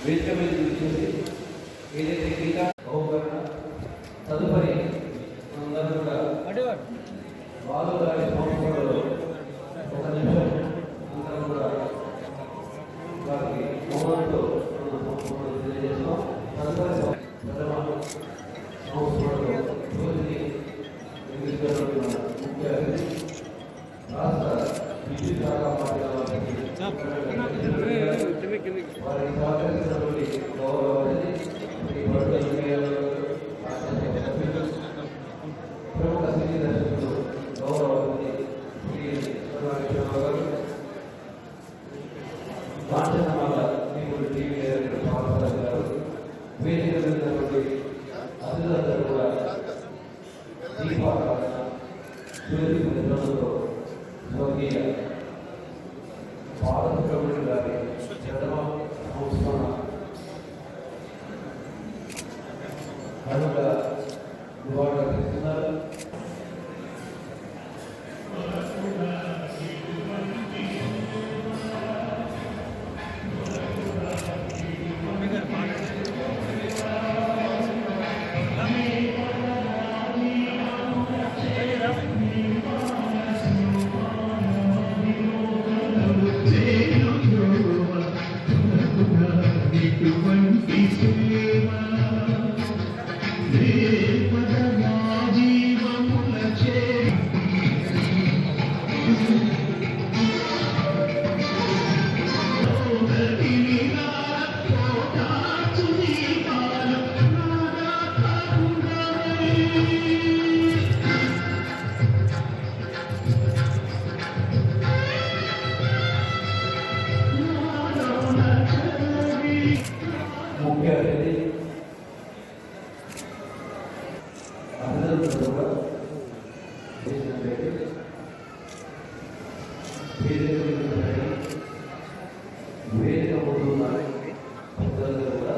వేదిక మీద చూసి ఏదైతే గీత బహుకరణ తదుపరి మనందరూ కూడా వాళ్ళు గారి సంస్థలలో ఒక నిమిషం అందరం కూడా వారికి మౌనంతో తెలియజేస్తాం. తదుపరి ప్రథమ సంస్థలలో రోజుని ముఖ్య అతిథి రాష్ట్ర విద్యుత్ శాఖ పార్టీల వారికి వారి సహకరించినటువంటి గౌరవాన్ని ప్రముఖ సినీ దర్శకులు గౌరవాన్ని కాంచనమాల దేవుడు టీవీ పాల్గొన్నారు గారు వేదిక వెళ్ళినటువంటి అతిథులందరూ కూడా దీపారాధన స్వర్గీయ బాలసుబ్రహ్మణ్యం గారి ప్రథమ సంస్మరణ ఘనంగా నివాళులు అర్పిస్తున్నారు. ముఖ్య అతిథి అతిథులందరూ కూడా చేసినట్లయితే వేదిక ముందు ఉన్నారు. అతిథులందరూ కూడా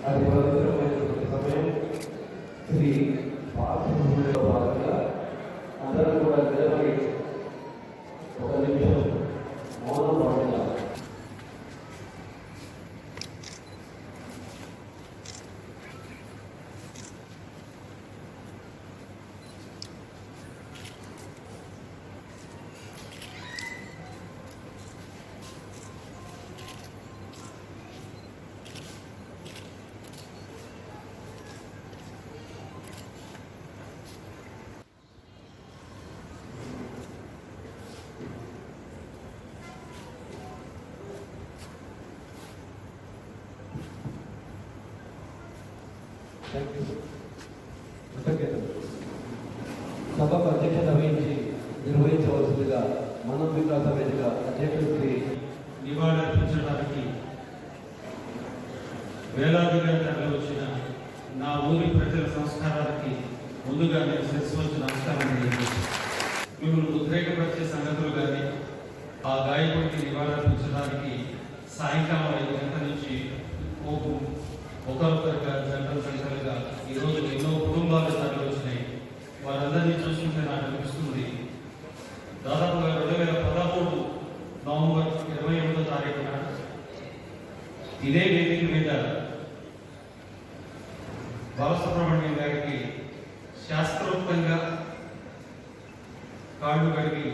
అది పవిత్రమైనటువంటి సమయం. శ్రీ పాఠంలో భాగంగా అందరూ కూడా నిలబడి ఒక నిమిషం మౌనం పాడుతున్నారు. సభకు అధ్యక్షత వహించి నిర్వహించవలసిందిగా మనం వికాస వేదిక అధ్యక్షుడు శ్రీ నివాళులర్పించడానికి వేలాదిగా తరలి వచ్చిన నా ఊరి ప్రజల సంస్కారానికి ముందుగా నేను శిరస్సు నమస్కారం మిమ్మల్ని ఉద్రేకపరిచే సంగతులు కానీ ఆ గాయకుడికి నివాళులర్పించడానికి సాయంకాలం 5 గంటల నుంచి ఒకరొకరిగా జంటలు సంఖ్యలుగా ఈరోజు ఎన్నో కుటుంబాలు తరలి వచ్చినాయి. వారందరినీ చూస్తుంటే నాకు అనిపిస్తుంది దాదాపుగా 2013 నవంబర్ 28వ తారీఖున ఇదే వేదిక మీద బాలసుబ్రహ్మణ్యం గారికి శాస్త్రోక్తంగా కాళ్ళు కడిగి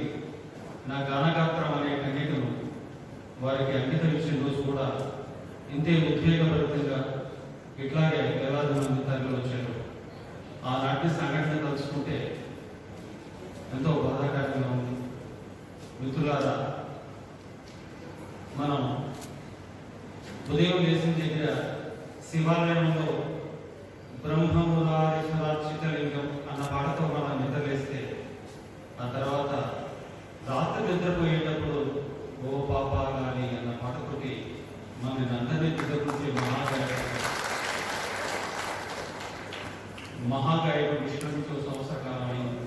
నా గానగాత్రం అనే కన్యకను వారికి అంకితం ఇచ్చిన రోజు కూడా ఇంతే ఉద్వేగభరితంగా ఇట్లాగే వేలాది మంది తరలి వచ్చారు. ఆనాటి సంఘటన తలుచుకుంటే ఎంతో బాధాకరంగా ఉంది. మిత్రులారా, మనం ఉదయం లేచిన దగ్గర శివాలయంలో బ్రహ్మమురారిషరాచితలింగం అన్న పాటతో మనం నిద్రలేస్తే ఆ తర్వాత రాత్రి నిద్రపోయేటప్పుడు ఓ పాపాలని అన్న పాటతోటి మన అందరినీ నిద్రపుచ్చే మహాగాయకుడు విష్ణుతో సంవత్సరకాలమైంది.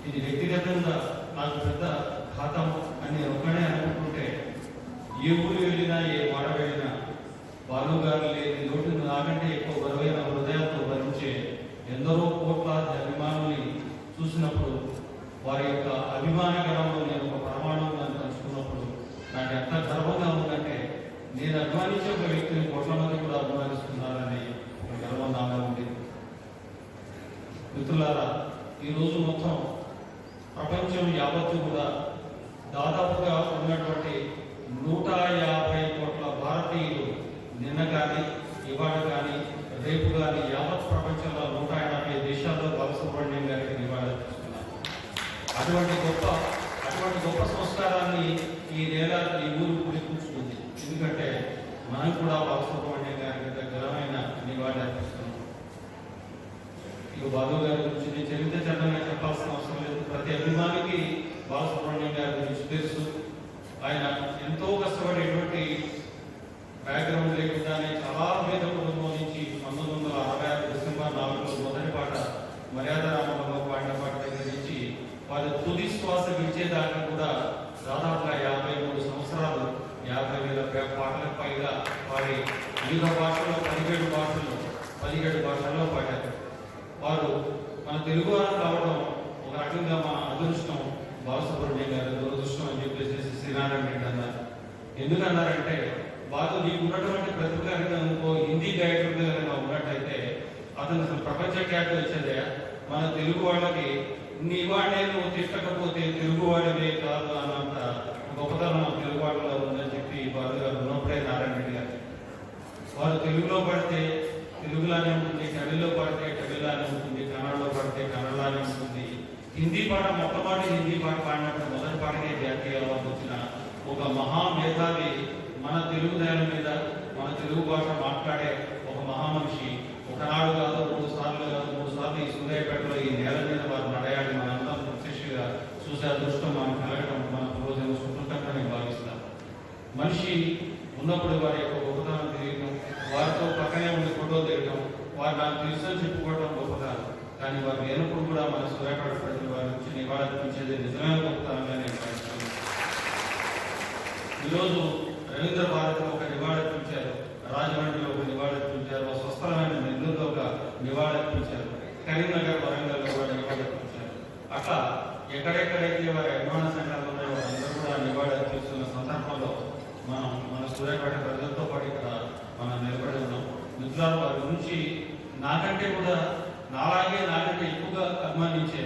ఇది వ్యక్తిగతంగా నాకు పెద్ద ఘాతం అని ఒక్కడే అనుకుంటుంటే ఏ ఊరు వెళ్ళినా ఏ వాడ వెళ్ళినా బాలు గారి నేను అభిమానించే ఒక వ్యక్తిని కోట్ల మంది కూడా అభిమానిస్తున్నారని ఒక గర్వం నాలో ఉంది. మిత్రులారా, ఈరోజు మొత్తం ప్రపంచం యావత్తు కూడా దాదాపుగా ఉన్నటువంటి 150 కోట్ల భారతీయులు నిన్న కానీ ఇవాళ కానీ రేపు కానీ యావత్ ప్రపంచంలో 180 దేశాల్లో బాలసుబ్రహ్మణ్యం గారికి నివాళులర్పిస్తున్నారు. అటువంటి గొప్ప సంస్కారాన్ని ఈ నేల ఈ ఊరు పురిపుచ్చుకుంది. ఎందుకంటే మనం కూడా బాలసుబ్రహ్మణ్యం గారికి దగ్గరమైన నివాళి అర్పిస్తున్నాం. ఇక బాలు గారి గురించి నేను చరిత్రగా చెప్పాల్సిన అవసరం లేదు. ప్రతి అభిమానికి బాలసుబ్రహ్మణ్యం గారి గురించి తెలుసు. ఆయన ఎంతో కష్టపడేటువంటి బ్యాక్గ్రౌండ్ లేకుండానే చాలా పేద కుటుంబం నుంచి 1966 డిసెంబర్ 4 మొదటి పాట మర్యాద రామలో పాడిన పాట దగ్గర నుంచి వారి తుది శ్వాస విడిచేదాకా కూడా దాదాపుగా 53 సంవత్సరాలు 50,000 పాటలకు పైగా పాడి వివిధ భాషల్లో 17 భాషల్లో పాడారు. వారు మన తెలుగు వారు కావడం ఒక రకంగా మన అదృష్టం. బాలసుబ్రహ్మణ్యం గారి దురదృష్టం అని చెప్పేసి శ్రీనారాయణ రెడ్డి అన్నారు. ఎందుకన్నారంటే వారు నీకు ఉన్నటువంటి ప్రతిభ హిందీ గాయకుడిగా ఉన్నట్టయితే అతను అసలు ప్రపంచ ఖ్యాతి వచ్చేదే. మన తెలుగు వాళ్ళకి నీ వాడే నువ్వు తిట్టకపోతే తెలుగు వాడివే కాదు అన్నంత గొప్పతనం తెలుగు వాళ్ళలో ఉందని చెప్పి వారు గారు ఉన్నప్పుడే నారాయణ రెడ్డి గారు వారు తెలుగులో పడితే తెలుగులానే ఉంటుంది, తమిళ్లో పడితే తమిళ్లానే ఉంటుంది, కన్నడలో పడితే కన్నడలానే ఉంటుంది. హిందీ పాట మొట్టమొదటి హిందీ పాట పాడినప్పుడు మొదటి పాటకే జాతీయ అవార్డు వచ్చిన ఒక మహామేధావి మన తెలుగు నేల మీద మన తెలుగు భాష మాట్లాడే ఒక మహామనిషి ఒకనాడు కాదు 3 సార్లు కాదు 3 సార్లు ఈ సూర్యాపేటలో ఈ నేల మీద వారు నడయాడి మనందరం ప్రత్యక్షంగా చూసే అదృష్టం మనం కలగడం మన పూర్వజన్మ సుకృతంగా నేను భావిస్తాను. మనిషి ఉన్నప్పుడు వారి యొక్క గొప్పతనం తెలియటం, వారితో పక్కనే ఉండి ఫోటో దిగటం, వారు నాకు తెలుసని చెప్పుకోవడం గొప్పతనం. కానీ వారు లేనప్పుడు కూడా మన సూర్యాపేట ప్రజలు వారి నుంచి నివాళులర్పించేది నిజమైన గొప్పతనంగా నేను భావిస్తాను. ఈరోజు రవీంద్ర భారతిలో ఒక నివాళులర్పించారు, రాజమండ్రిలో ఒక నివాళులర్పించారు, స్వస్థలమైన నెల్లూరులో ఒక నివాళులర్పించారు, కరీంనగర్ వరంగల్లో కూడా నివాళులర్పించారు. అట్లా ఎక్కడెక్కడైతే వారి అభిమాన సంఘాలు ఉన్నాయో వారందరూ కూడా నివాళులర్పిస్తున్న సందర్భంలో మన సూర్యాపేట ప్రజలతో పాటు ఇక్కడ మనం నిలబడి ఉన్నాం. మిత్రులు వారి గురించి నాకంటే ఎక్కువగా అభిమానించే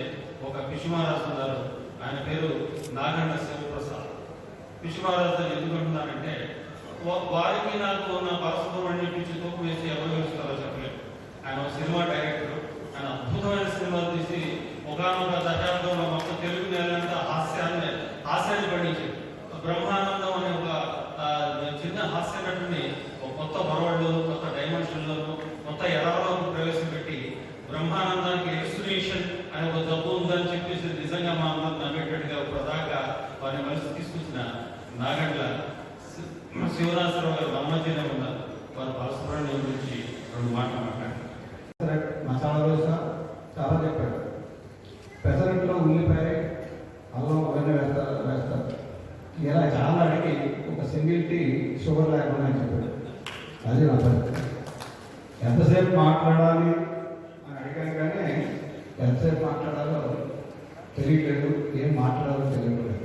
ఒక పిషుమహారాజు ఉన్నారు. ఆయన పేరు నాగండ శివప్రసాద్. పిషుమహారాజు ఎందుకు అంటున్నానంటే వారికి నాకు ఉన్న బాలసుబ్రహ్మణ్యం పిచ్చి తోపు వేసి ఎవరు వేస్తారో చెప్పలేదు. ఆయన ఒక సినిమా డైరెక్టర్. ఆయన అద్భుతమైన సినిమాలు తీసి ఒకనొక దశాబ్దంలో మొత్తం తెలుగు నేలంతా హాస్యాన్ని పండించారు. బ్రహ్మానందం అనే ఒక చిన్న హాస్య నటుని ఒక కొత్త బొరవళ్ళు, కొత్త డైమెన్షన్లను, కొత్త ఎరాలోకి ప్రవేశపెట్టి బ్రహ్మానందానికి ఎక్స్ప్లెనేషన్ అనే ఒక జబ్బు ఉందని చెప్పేసి నిజంగా మా అందరం నమ్మేటట్టుగా ప్రదాకా వారిని మనసు తీసుకొచ్చిన నాగండ్ల శివరాజరావు గారు మమ్మల్ని ఉన్నారు. వారు బాలసుబ్రహ్మణ్యం గురించి 2 మాటలు మాట్లాడారు. మసాలా దోశ చాలా చెప్పాడు. పెసరట్లో ఉల్లిపాయ అల్లం అవన్నీ వేస్తారు. ఇలా చాలా అడిగి ఒక సింగిల్ టీ షుగర్ లేకుండా అని చెప్పాడు. అది నా పరిస్థితి. ఎంతసేపు మాట్లాడాలి అని అడిగాను కానీ ఎంతసేపు మాట్లాడాలో తెలియలేదు, ఏం మాట్లాడాలో తెలియలేదు.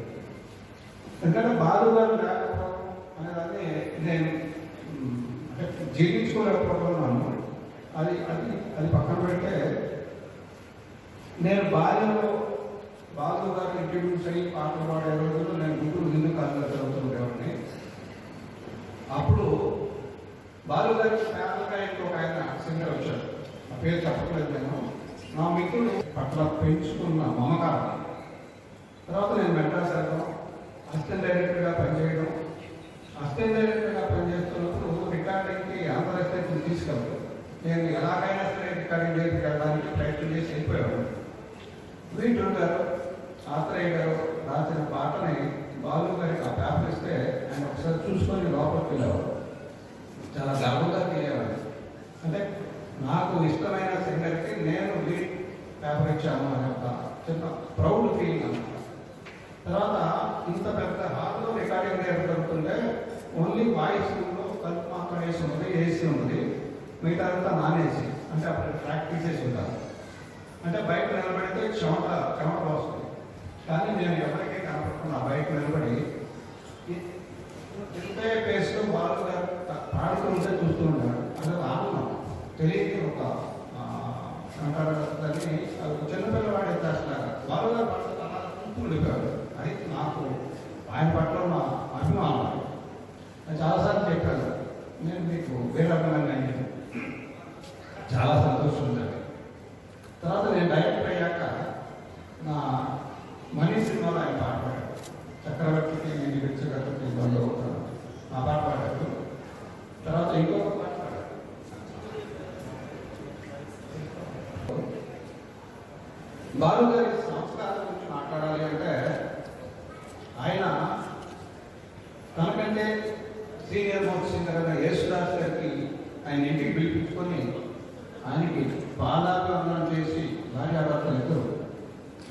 ఎందుకంటే బాలు గారు లేకపోవడం అనేదాన్ని నేను జీర్ణించుకోలేకపోతున్నాను. అది పక్కన పెడితే నేను బాలు గారు ఇంట్రడ్యూస్ అయ్యి పాటలు పాడే రోజుల్లో నేను గుంటూరు హిందూ కాలేజీలో చదువుతుండేవాడిని. అప్పుడు బాలు గారి ఫ్యామిలీగా ఇంకొక ఆయన సింగర్ వచ్చాడు. ఆ పేరు చెప్పట్లేదు నేను. నా మిత్రుడు పట్ల పెంచుకున్న మమకారం. తర్వాత నేను మెడ్రాస్ వెళ్ళడం, అసిస్టెంట్ డైరెక్టర్గా పనిచేయడం. అసిస్టెంట్ డైరెక్టర్గా పనిచేస్తున్నప్పుడు రికార్డింగ్కి అంతర్జాతీయ తీసుకెళ్తాను. నేను ఎలాగైనా సరే రికార్డింగ్ దగ్గరికి వెళ్ళడానికి ప్రయత్నం చేసి వెళ్ళిపోయాను. వీటూరు గారు, ఆత్రేయ గారు రాసిన పాటని బాలు గారికి ఆ పేపర్ ఇస్తే ఆయన ఒకసారి చూసుకొని లోపలికి వెళ్ళేవారు. చాలా గర్వంగా తెలియవాడు. అంటే నాకు ఇష్టమైన సింగర్కి నేను లీడ్ పేపర్ ఇచ్చాను అనే ఒక చిన్న ప్రౌడ్ ఫీలింగ్ అన్నమాట. తర్వాత ఇంత పెద్ద హాల్లో రికార్డింగ్ జరుగుతుంటే ఓన్లీ వాయిస్ రూమ్లో కలుపు మాత్రం వేసి ఉన్నది, ఏసీ ఉన్నది, మిగతా అంతా నాన్ ఏసీ. అంటే అప్పుడు ట్రాక్ తీసేసి ఉంటారు. అంటే బయట నిలబడితే చెమట వస్తుంది. కానీ నేను ఎవరికీ కనపడకుండా బయట నిలబడి ఇంతే పేస్లో బాలు గారు అంటారు దాన్ని చిన్నపిల్లవాడు ఎంత అసలు బాలుగారు పట్ల అలా ఉండిపోయాడు. అది నాకు ఆయన పట్ల ఉన్న అభిమానం. నేను చాలాసార్లు చెప్పాను, నేను మీకు వేరే రకమైన చాలా సంతోషం ఉంది. తర్వాత నేను డైరెక్టర్ అయ్యాక నా మనీ సినిమాలో ఆయన పాట పాడాడు. చక్రవర్తికి నేను విచ్చగతికి బంధు అవుతాను ఆ పాట పాడాడు. తర్వాత ఇంకొక పాట పాడాడు. బాలు గారి సంస్కారం గురించి మాట్లాడాలి అంటే ఆయన తనకంటే సీనియర్ మోస్ట్ సింగర్ అయిన యేసుదాస్ గారికి ఆయన ఇంటికి పిలిపించుకొని ఆయనకి పాదాభివందనం చేసి భార్యాభర్తలు ఇద్దరు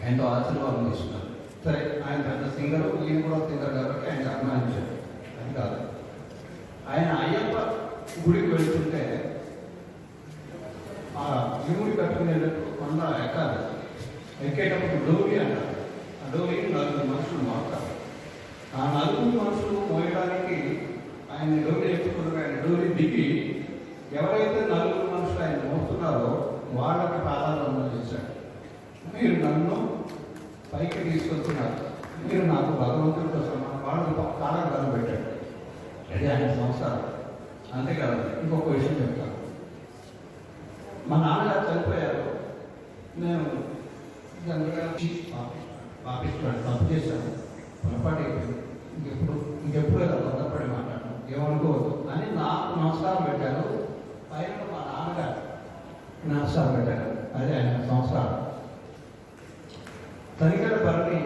ఆయనతో ఆశీర్వాదం తీసుకున్నారు. సరే, ఆయన పెద్ద సింగరు, ఈయన కూడా సింగర్ కాబట్టి ఆయన అభిమానించారు. అది కాదు, ఆయన అయ్యప్ప గుడికి వెళ్తుంటే ఆ దేవుడి కట్టుకునేటప్పుడు కొండ ఎక్కాలి. ఎక్కేటప్పుడు డోలి అంటారు. ఆ డోలిని 4 మనుషులు మోస్తారు. ఆ 4 మనుషులు మోయడానికి ఆయన డోలి ఎక్కుతున్నారు. ఆయన డోలి దిగి ఎవరైతే 4 మనుషులు ఆయన మోస్తున్నారో వాళ్ళకి పాదాభివందనం చేశాడు. మీరు నన్ను పైకి తీసుకొస్తున్నారు, మీరు నాకు భగవంతుడితో సమానం. వాళ్ళు కాలం కథ పెట్టాడు. అది ఆయన సంసారం. అంతేకాదు, ఇంకొక విషయం చెప్తాను. మా నాన్నగారు చనిపోయారు. నేను పాపిస్తాడు, తప్పు చేశాను, పొరపాటు అయిపోయింది, ఇంకెప్పుడు ఇలా తొందరపడి మాట్లాడను, ఏమనుకోవద్దు అని నాకు నమస్కారం పెట్టారు. పైన మా నాన్నగారు నమస్కారం పెట్టారు. అదే ఆయన సంస్కారం. తనికెళ్ళ భరణి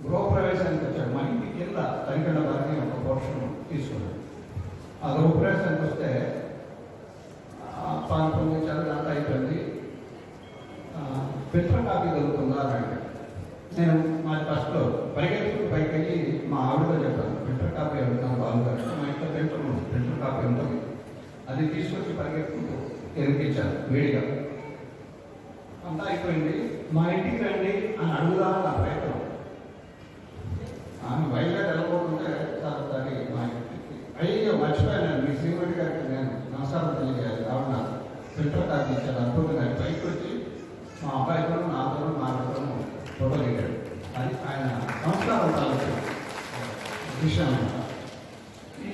గృహప్రవేశానికి వచ్చాడు. మా ఇంటి కింద తనికెళ్ళ భరణి ఒక పోర్షన్ తీసుకున్నాడు. ఆ గృహప్రవేశానికి వస్తే పంపించారు, అంతా అయిపోయింది. ఫిల్టర్ కాపీ దొరుకుతుందా అని అడిగాడు. నేను మాది ఫస్ట్లో పరిగెత్తుకు పైకి వెళ్ళి మా ఆవిడతో చెప్పాను, ఫిల్టర్ కాపీ అడుగుతాను బాగుగారు, మా ఇంట్లో ఫిల్టర్ కాపీ ఉంటుంది, అది తీసుకొచ్చి పరిగెత్తుకు ఎరికించాను వేడిగా. అంతా అయిపోయింది. మా ఇంటికి రండి అని అడుగుదామని నా ప్రయత్నం. ఆమె బయలుదేరి వెళ్ళబోతుంటే సారి మా ఇంటికి అయ్యో మర్చిపోయాను, మీ శ్రీమతి గారికి నేను నమస్కారం తెలియజేయాలి. ఆవిడ నాకు ఫిల్టర్ కాపీ ఇచ్చాను అద్భుతంగా. పైకి వచ్చి మా అబ్బాయితో నాతో నాతో ఫోటో దిగాడు. అది ఆయన సంస్కారం తాలూకు విషయం.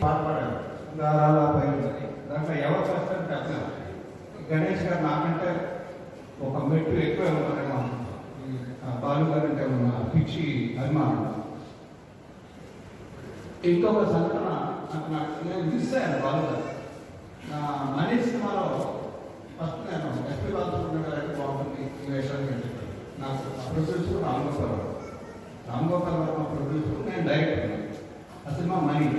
పాట పాడారు దారాల పైన. దాంట్లో ఎవరు చేస్తారని చెప్పలేదు. గణేష్ గారు నాకంటే ఒక మెట్టు ఎక్కువ ఉన్నారేమో బాలు గారు అంటే ఉన్న పిచ్చి అభిమానం. ఇంకొక సంఘటన నేను మిస్ అయ్యాను. బాలు గారు నా మనీ సినిమాలో ఫస్ట్ నేను ఎస్పీ బాలసుబ్రహ్మణ్యం గారు అయితే బాగుంటుంది ఈ వేషానికి చెప్పాను. నాకు ప్రొడ్యూసర్ రామ్గోపాల్ వర్మ ప్రొడ్యూసర్, నేను డైరెక్టర్. ఆ సినిమా మనీ.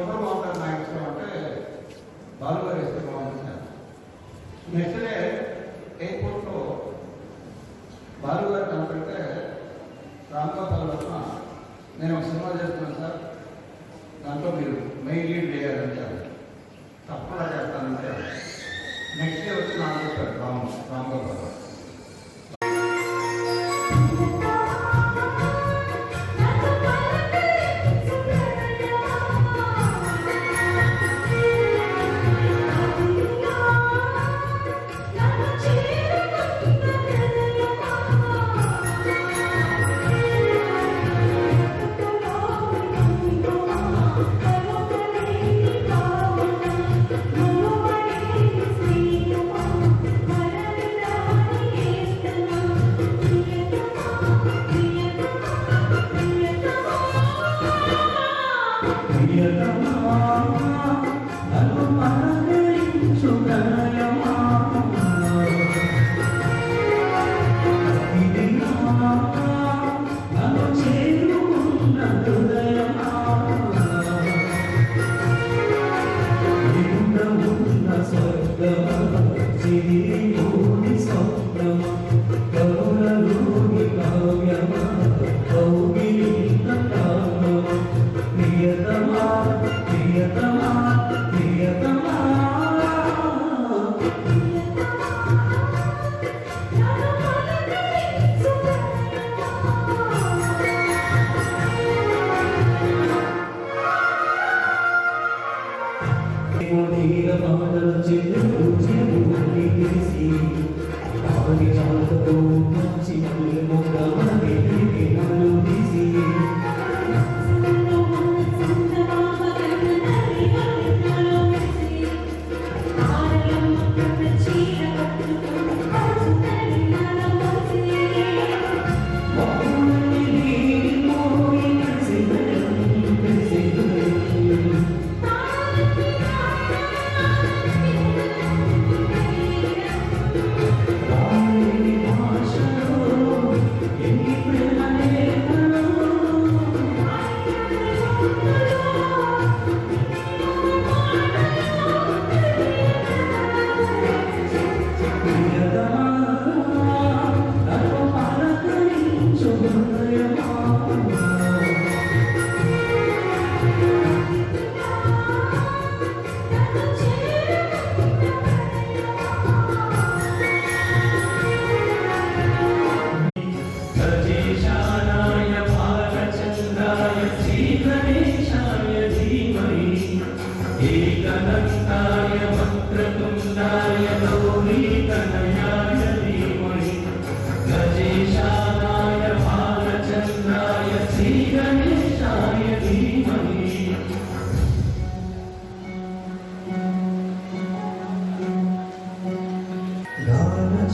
ఎవరు బాగుంటారు నాకు ఇష్టం అంటే బాలు గారు ఇస్తే బాగుంటుంది. నెక్స్ట్ డే ఎయిర్పోర్ట్లో బాలు గారు కనపడితే రామ్గోపాల్ వర్మ, నేను ఒక సినిమా చేస్తున్నాను సార్, దాంట్లో మీరు మెయిన్ లీడ్ చేయాలంటారు, తప్పకుండా చేస్తానంటే నెక్స్ట్ డే వచ్చి నాకు చెప్పారు Ramgopal. Ila pamadal chindu chindu ni si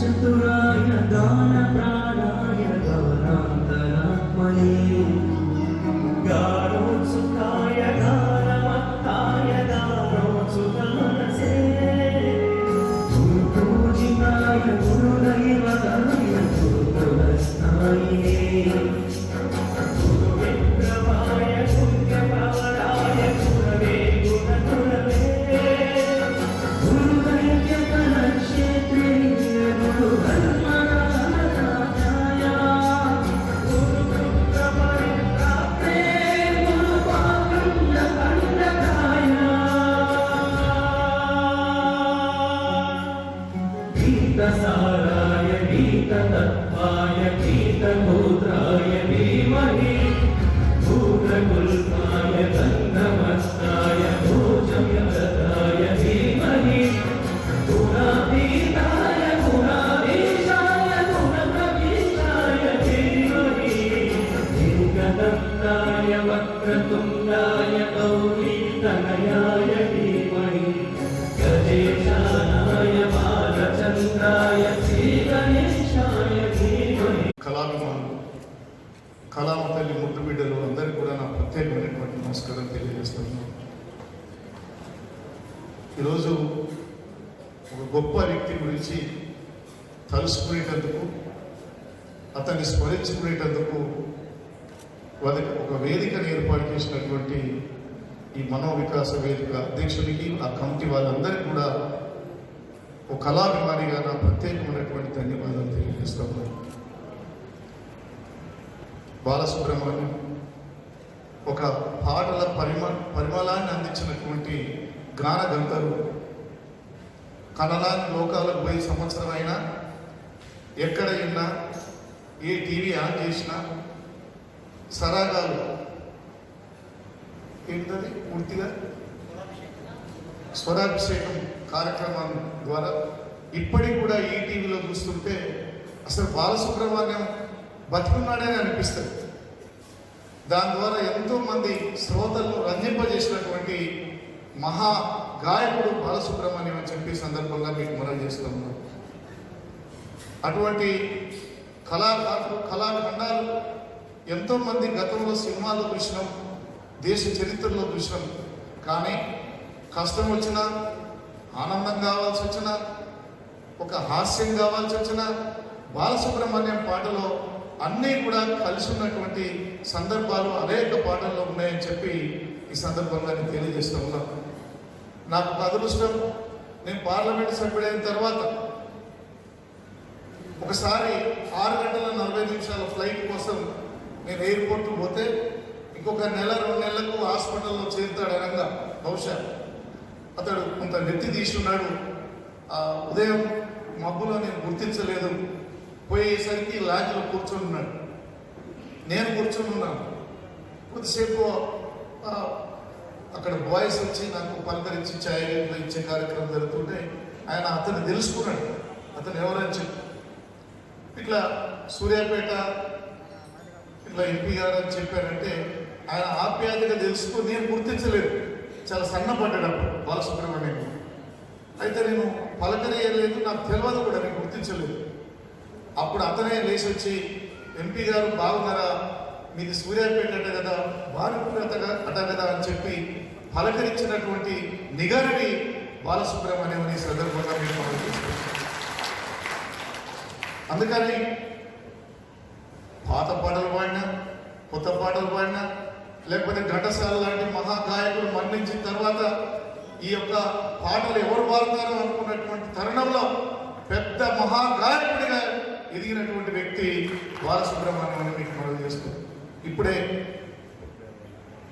चतुराय दान प्राणाय गौरान्तरात्मने गारोत्सुकाय गानमत्ताय गारोत्सुकानसे गुरुपूजिताय गुरुदैवताय गुरुकुलस्थायिने गुरुविक्रमाय गुरुप्रवराय गुरवे गुणकुलवे गुरुदैव्यकनक्षेत्रे गीतसाराय गीततत्त्वाय गीतगोत्राय धीमहि भूतकुल्पाय गन्धमस्ताय भोजम्यदताय धीमहि गुणातीताय गुणाधीशाय गुणप्रविष्टाय धीमहि एकदन्ताय वक्रतुण्डाय गौरीतनयाय धीमहि गजेशानाय बालचन्द्राय श्रीगणेशाय धीमहि కళాభిమానులు కళామ తల్లి ముద్దు బిడ్డలు అందరికీ కూడా నా ప్రత్యేకమైనటువంటి నమస్కారం తెలియజేస్తున్నాను. ఈరోజు ఒక గొప్ప వ్యక్తి గురించి తలుసుకునేటందుకు, అతన్ని స్మరించుకునేటందుకు వాళ్ళకి ఒక వేదికను ఏర్పాటు చేసినటువంటి ఈ మనోవికాస వేదిక అధ్యక్షుడికి, ఆ కమిటీ వాళ్ళందరికీ కూడా ఒక కళాభిమానిగా నా ప్రత్యేకమైనటువంటి ధన్యవాదాలు తెలియజేస్తున్నాను. బాలసుబ్రహ్మణ్యం ఒక పాటల పరిమళాన్ని అందించినటువంటి గాన గంధర్వుడు. కన్నడాన్ని లోకాలకు పోయి సంవత్సరం అయినా ఎక్కడ విన్నా, ఏ టీవీ ఆన్ చేసినా సరాగాలు ఏంటది పూర్తిగా స్వరాభిషేకం కార్యక్రమం ద్వారా ఇప్పటికి కూడా ఈ టీవీలో చూస్తుంటే అసలు బాలసుబ్రహ్మణ్యం బతికున్నాడని అనిపిస్తుంది. దాని ద్వారా ఎంతోమంది శ్రోతలను రంజింపజేసినటువంటి మహా గాయకుడు బాలసుబ్రహ్మణ్యం అని చెప్పి సందర్భంగా మీకు మనం చేస్తున్నాం. అటువంటి కళాకారులు, కళాఖండాలు ఎంతోమంది గతంలో సినిమాల్లో చూసినాం, దేశ చరిత్రలో చూసినాం. కానీ కష్టం వచ్చినా, ఆనందం కావాల్సి వచ్చినా, ఒక హాస్యం కావాల్సి వచ్చినా బాలసుబ్రహ్మణ్యం పాటలో అన్నీ కూడా కలిసి ఉన్నటువంటి సందర్భాలు అనేక పాటల్లో ఉన్నాయని చెప్పి ఈ సందర్భంగా నేను తెలియజేస్తూ ఉన్నాను. నాకు అదృష్టం, నేను పార్లమెంట్ సభ్యుడైన తర్వాత ఒకసారి 6:40 ఫ్లైట్ కోసం నేను ఎయిర్పోర్ట్కి పోతే ఇంకొక నెల 2 నెలలకు హాస్పిటల్లో చేరుతాడనగా బహుశా అతడు కొంత నెత్తి తీసుకున్నాడు. ఉదయం మబ్బులో నేను గుర్తించలేదు. పోయేసరికి లాడ్జ్లో కూర్చొని ఉన్నాడు, నేను కూర్చొని ఉన్నాను. కొద్దిసేపు అక్కడ బాయ్స్ వచ్చి నాకు పలకరించి ఛాయ్ ఇచ్చే కార్యక్రమం జరుగుతుంటే అతను తెలుసుకున్నాడు అతను ఎవరని చెప్పి. ఇట్లా సూర్యాపేట ఇట్లా ఎంపీ గారు అని చెప్పారంటే ఆయన ఆప్యాయతగా తెలుసుకుని నేను గుర్తించలేదు, చాలా సన్నపడ్డాడు అప్పుడు బాలసుబ్రహ్మణ్యం. అయితే నేను పలకరియలేదు, నాకు తెలియదు కూడా, నేను గుర్తించలేదు. అప్పుడు అతనే లేచి వచ్చి ఎంపీ గారు బాగున్నారా, మీది సూర్యాపేట అట కదా, బాలుపూర్ అట కదా అని చెప్పి పలకరించినటువంటి నిగరిని బాలసుబ్రహ్మణ్యం అనే సందర్భంగా మీరు మనం చూస్తాం. అందుకని పాత పాటలు పాడినా, కొత్త పాటలు పాడినా, లేకపోతే ఘంటసాల లాంటి మహాగాయకుడు మరణించిన తర్వాత ఈ యొక్క పాటలు ఎవరు పాడతారో అనుకున్నటువంటి తరుణంలో పెద్ద మహాగాయకుడిగా ఎదిగినటువంటి వ్యక్తి బాలసుబ్రహ్మణ్యం అని మీకు మనం చేస్తాం. ఇప్పుడే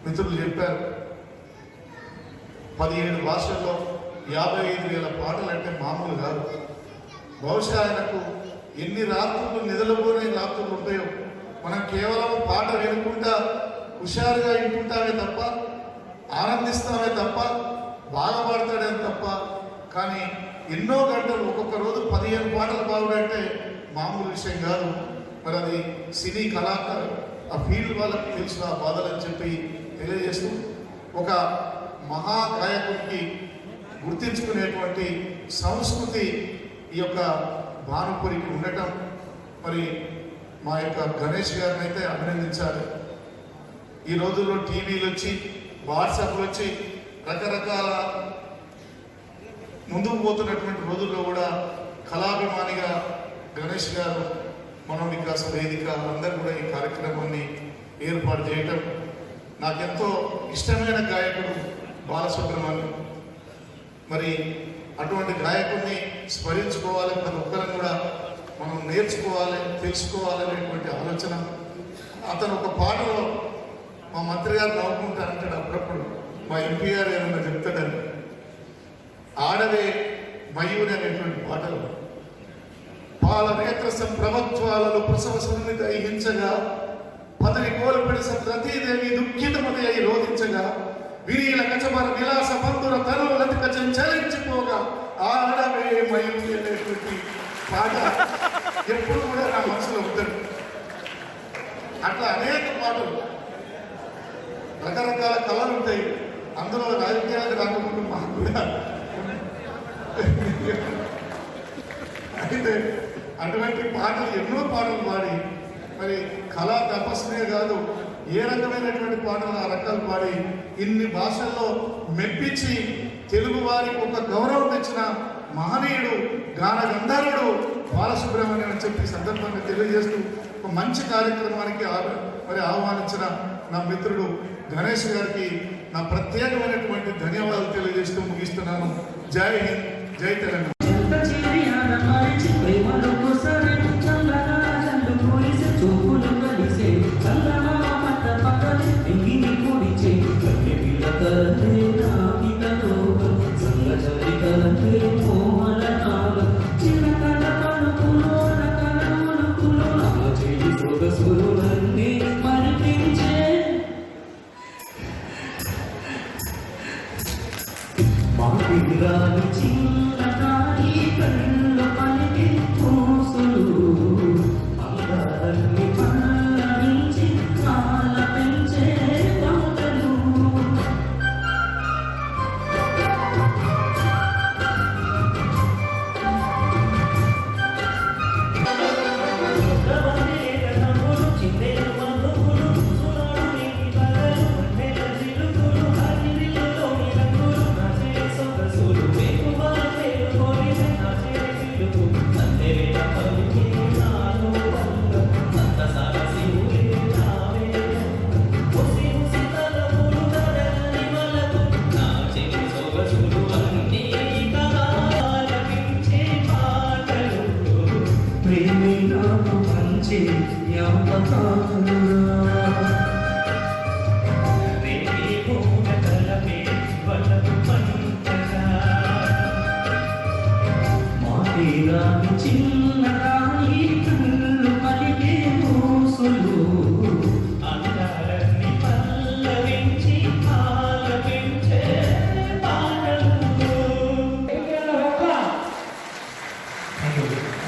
మిత్రులు చెప్పారు, 17 భాషల్లో 55,000 పాటలు అంటే మామూలు కాదు. బహుశా ఆయనకు ఎన్ని రాత్రులు నిద్రపోనే రాత్రులు ఉంటాయో, మనం కేవలం పాట వినుకుంటా హుషారుగా వింటుంటామే తప్ప, ఆనందిస్తామే తప్ప, బాగా పాడతాడే తప్ప, కానీ ఎన్నో గంటలు ఒక్కొక్క రోజు 15 పాటలు పాడాలంటే మామూలు విషయం కాదు. మరి అది సినీ కళాకారు ఆ ఫీల్డ్ వాళ్ళకి తెలిసిన ఆ బాధలని చెప్పి తెలియజేస్తూ, ఒక మహాగాయకుడికి గుర్తించుకునేటువంటి సంస్కృతి ఈ యొక్క భానుపురికి ఉండటం, మరి మా యొక్క గణేష్ గారిని అయితే అభినందించాలి. ఈ రోజుల్లో టీవీలు వచ్చి, వాట్సాప్లు వచ్చి, రకరకాల ముందుకు పోతున్నటువంటి రోజుల్లో కూడా కళాభిమానిగా గణేష్ గారు, మనో వికాస వేదిక అందరూ కూడా ఈ కార్యక్రమాన్ని ఏర్పాటు చేయటం, నాకెంతో ఇష్టమైన గాయకుడు బాలసుబ్రహ్మణ్యం. మరి అటువంటి గాయకుడిని స్మరించుకోవాలి, ప్రతి ఒక్కరం కూడా మనం నేర్చుకోవాలి, తెలుసుకోవాలి అనేటువంటి ఆలోచన. అతను ఒక పాటలో మా మంత్రి గారు నవ్వుకుంటా అంటాడు అప్పుడప్పుడు, మా ఎంపీ గారు ఏమన్నా చెప్తాడని, ఆడవే మయూరి అనేటువంటి పాటలు, పాల నేత్ర సంప్రభత్వాలలో ప్రసవ సున్నిత హించగా, పదవి కోల్పెడిస ప్రతీదేవి దుఃఖితమతి అయి రోధించగా, విరీల కచమర విలాస బంధుర తనువులతిక చలించిపోగా, ఆడవే మయూరి అనేటువంటి పాట ఎప్పుడు కూడా నా మనసులో ఉంటుంది. అట్లా అనేక పాటలు, రకరకాల కళలు ఉంటాయి. అందులో రాజకీయాలకు రాకుండా మాకు కూడా అయితే అటువంటి పాటలు ఎన్నో పాటలు పాడి, మరి కళా తపస్సునే కాదు, ఏ రకమైనటువంటి పాటలు ఆ రకాలు పాడి ఇన్ని భాషల్లో మెప్పించి తెలుగు వారికి ఒక గౌరవం తెచ్చిన మహనీయుడు, గాన గంధర్వుడు బాలసుబ్రహ్మణ్యం అని చెప్పి సందర్భంగా తెలియజేస్తూ, ఒక మంచి కార్యక్రమానికి మరి ఆహ్వానించిన నా మిత్రుడు గణేష్ గారికి నా ప్రత్యేకమైనటువంటి ధన్యవాదాలు తెలియజేస్తూ ముగిస్తున్నాను. జై హింద్, జై తెలంగాణ.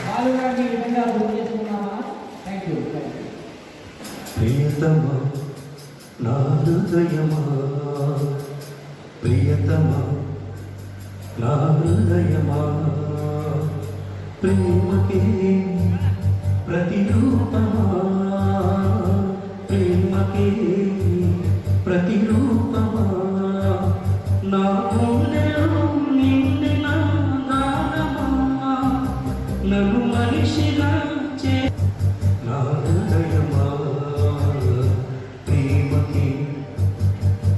బాలుగారిని ఈ విధంగా గుర్తు చేసుకున్న హృదయమా ప్రియతమా నా హృదయమా ప్రేమకే ప్రతిరూపమా ప్రేమకే ప్రతిరూపమా నా గుండెలో నిండిన గానమా నన్ను మనిషిగా చే నా హృదయమా ప్రేమకి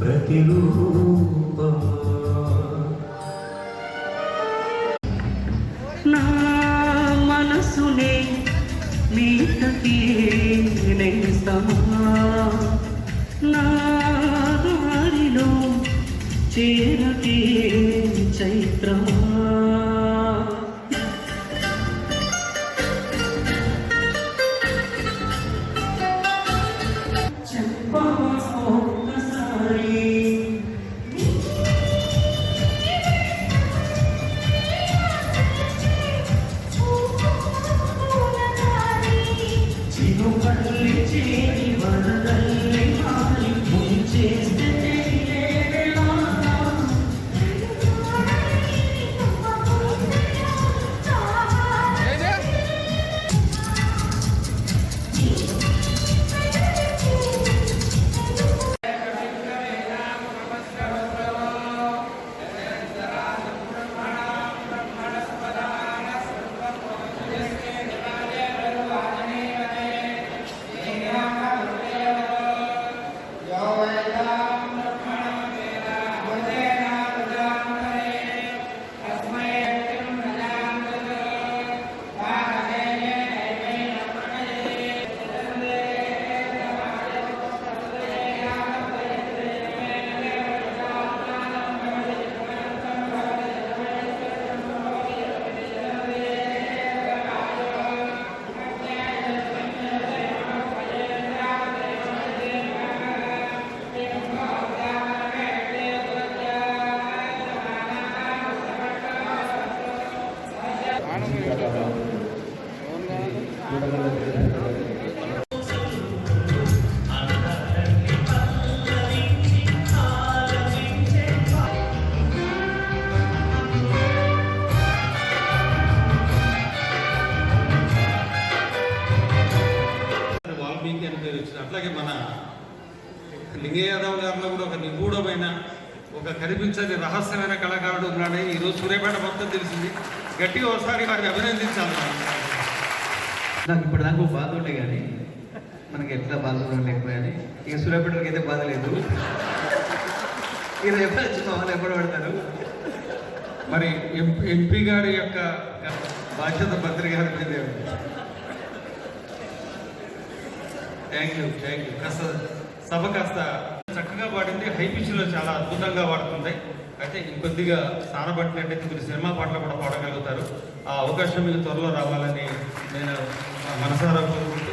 ప్రతిరూపమా నా మనసునే మీటకి నేస్తమా నా దారిలో చేరటి చైత్రమా చెప్పవా ఒక్కసారి చిరుపల్లి చేరి వరదల్లి మారి ముంచేస్తే తెలియదేలా వాల్మీకి అని పేరు వచ్చింది. అట్లాగే మన లింగయ్య యాదవ్ గారిలో కూడా ఒక నిగూఢమైన ఒక కనిపించని రహస్యమైన కళాకారుడు ఉన్నాడు. ఈరోజు సూర్యాపేట మొత్తం తెలిసింది. గట్టిగా ఒకసారి వారిని అభినందించాలి. నాకు ఇప్పుడు దాకా ఒక బాధ ఉంటే కానీ మనకి ఎట్లా బాధలు లేకపోయాని ఇక సూర్యాపేటకి అయితే బాధ లేదు. ఇది ఎప్పుడు వచ్చిన వాళ్ళు ఎప్పుడు పడతారు. మరి ఎంపీ గారి యొక్క బాధ్యత మంత్రి గారి మీదే ఉంది. థ్యాంక్ యూ కాస్త సభ కాస్త చక్కగా పాడింది. హై పిచ్లో చాలా అద్భుతంగా పాడుతుంది. అయితే ఇంకొద్దిగా స్థానపట్టినట్టయితే మీరు సినిమా పాటలు కూడా పాడగలుగుతారు. ఆ అవకాశం మీకు త్వరలో రావాలని నేను మనసారా కోరుకుంటూ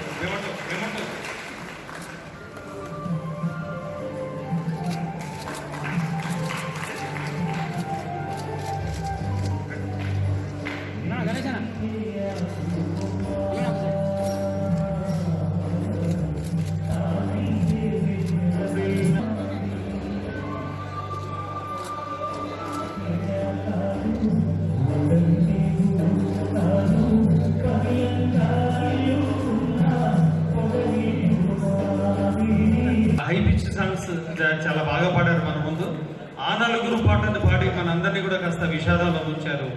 హై పిచ్ సాంగ్స్ చాలా బాగా పాడారు మన ముందు. ఆ నలుగురు పాటలు పాడి మనందరినీ కూడా కాస్త విషాదంలో ఉంచారు.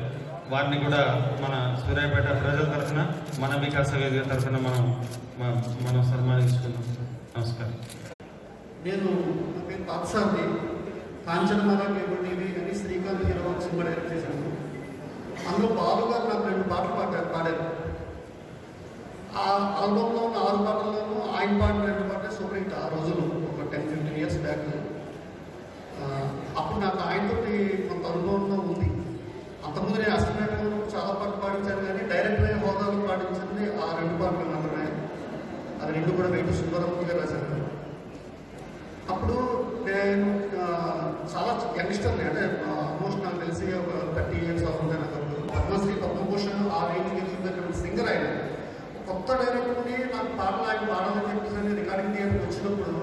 వారిని కూడా మన సూర్యాపేట ప్రజల తరఫున మన వికాస వేదిక తరఫున మనం సన్మానించుకున్నాం. నమస్కారం. నేను పాత్సాన్ని కాంచనమాల కేబుల్టీవీ అని శ్రీకాంత్ హీరో సినిమా డైరెక్ట్ చేశాను. అందులో బాలు గారు నాకు 2 పాటలు పాడారు. ఆ ఆల్బంలో ఉన్న 6 పాటల్లోనూ ఆయన పాడిన 2 పాటలు సూపర్ హిట్. ఆ రోజులు ఒక 10-15 ఇయర్స్ బ్యాక్. అప్పుడు నాకు ఆయనతో కొంత అనుభవంలో ఉంది. అంతకుముందు నేను అష్టమేటలో చాలా పాటలు పాడించాను, కానీ డైరెక్టర్ హోదాలో పాడించింది ఆ 2 పాటలు మాత్రమే. అది 2 కూడా వెయిట్ సుందరమూర్తి గారు రాశాను. అప్పుడు నేను చాలా యంగ్స్టర్ని, అంటే ఆల్మోస్ట్ నాకు తెలిసి ఒక 30 ఇయర్స్ అవుతుంది. నాకు పద్మశ్రీ పద్మభూషణ్ ఆ రేంజ్ గెలిచినటువంటి సింగర్ ఆయన. కొత్త డైరెక్టర్ని నాకు పాటలు ఆయన పాడాలని చెప్పేసి రికార్డింగ్ థియేటర్కి వచ్చినప్పుడు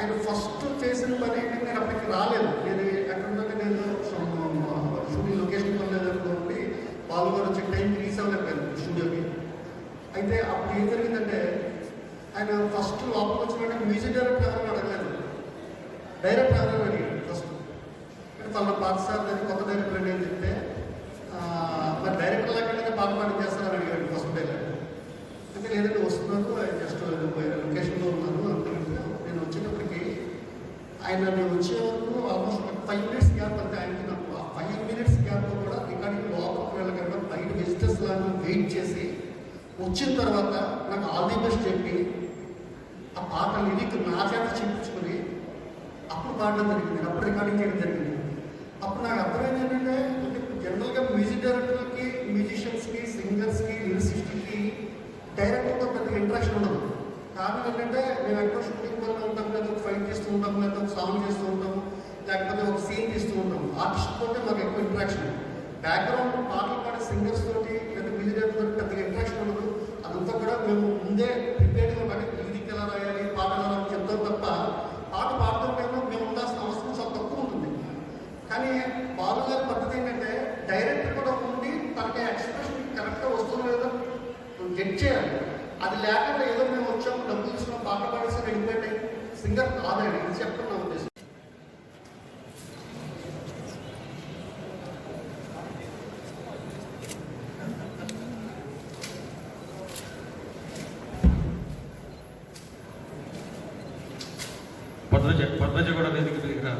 ఆయన ఫస్ట్ చేసిన పని ఏంటి, నేను అప్పటికి రాలేదు, నేను ఎక్కడుంటే నేను షూటింగ్ లొకేషన్ వెళ్ళేదనుకోండి, వాళ్ళు కూడా వచ్చే టైంకి రీచ్ అవ్వలేకపోయాను స్టూడియోకి. అయితే అప్పుడు ఏం జరిగిందంటే, ఆయన ఫస్ట్ లోపలికి వచ్చినట్టు మ్యూజిక్ డైరెక్టర్ ఎవరైనా అడగలేదు, డైరెక్టర్ ఎవరైనా అడిగాడు ఫస్ట్. వాళ్ళ పాత సార్ దాన్ని కొత్త డైరెక్టర్ అని చెప్తే, మరి డైరెక్టర్ లాగా పాట చేస్తారని అడిగాడు ఫస్ట్ డైరెక్టర్. అంటే లేదంటే వస్తున్నాను, జస్ట్ లొకేషన్లో ఉన్నాను అనుకుంటున్నా. నేను వచ్చేటప్పటికి ఆయన నేను వచ్చే వరకు ఆల్మోస్ట్ 5 minutes గ్యాప్ అంతే ఆయనకి నాకు. ఆ 5 minutes గ్యాప్లో కూడా రికార్డింగ్ లోపలికి వెళ్ళకుండా బయట విజిటర్స్ లాగా వెయిట్ చేసి వచ్చిన తర్వాత నాకు ఆల్ ది బెస్ట్ చెప్పి ఆ పాట లిరిక్ నా చేత చెప్పించుకొని అప్పుడు పాడడం జరిగింది, అప్పుడు రికార్డింగ్ చేయడం జరిగింది. అప్పుడు నాకు అర్థమైంది ఏంటంటే, జనరల్గా మ్యూజిక్ డైరెక్టర్కి, మ్యూజిషియన్స్కి, సింగర్స్కి, లిరిసిస్ట్కి డైరెక్టర్తో పెద్దగా ఇంట్రాక్షన్ ఉండదు. కారణం ఏంటంటే, మేము ఎక్కడో షూటింగ్ వల్ల ఉంటాం, లేదా ఒక ఫైట్ చేస్తూ ఉంటాం, లేదా ఒక సాంగ్ చేస్తూ ఉంటాం, లేకపోతే ఒక సీన్ తీస్తూ ఉంటాం. ఆర్టిస్ట్ తోటే మాకు ఎక్కువ ఇంట్రాక్షన్. బ్యాక్గ్రౌండ్ పాటలు పాడే సింగర్స్ తోటి లేదా మ్యూజిక్ డైరెక్టర్ తోటి పెద్దగా ఇంట్రాక్షన్ ఉండదు. అదంతా కూడా మేము ముందే ప్రిపేర్డ్గా ఉండాలి, మ్యూజిక్ ఎలా రాయాలి, పాట ఎలా రాయాలి చెప్తాం తప్ప పాట పాడటం మేము ఉండాల్సిన అవసరం చాలా తక్కువ ఉంటుంది. కానీ బాలు గారి పద్ధతి ఏంటంటే, డైరెక్టర్ కూడా ఉండి తనకి ఎక్స్ప్రెషన్ కరెక్ట్గా వస్తుందో లేదో గెట్ చేయాలి. అది లేకుండా ఏదో మేము వచ్చాము, డబ్బులు తీసుకున్నాం, పాట పాడేసి వెళ్ళిపోయి సింగర్ కాదండి, ఇది చెప్పడం నా ఉద్దేశం. పద్మజ కూడా వేదిక మీదకి రా.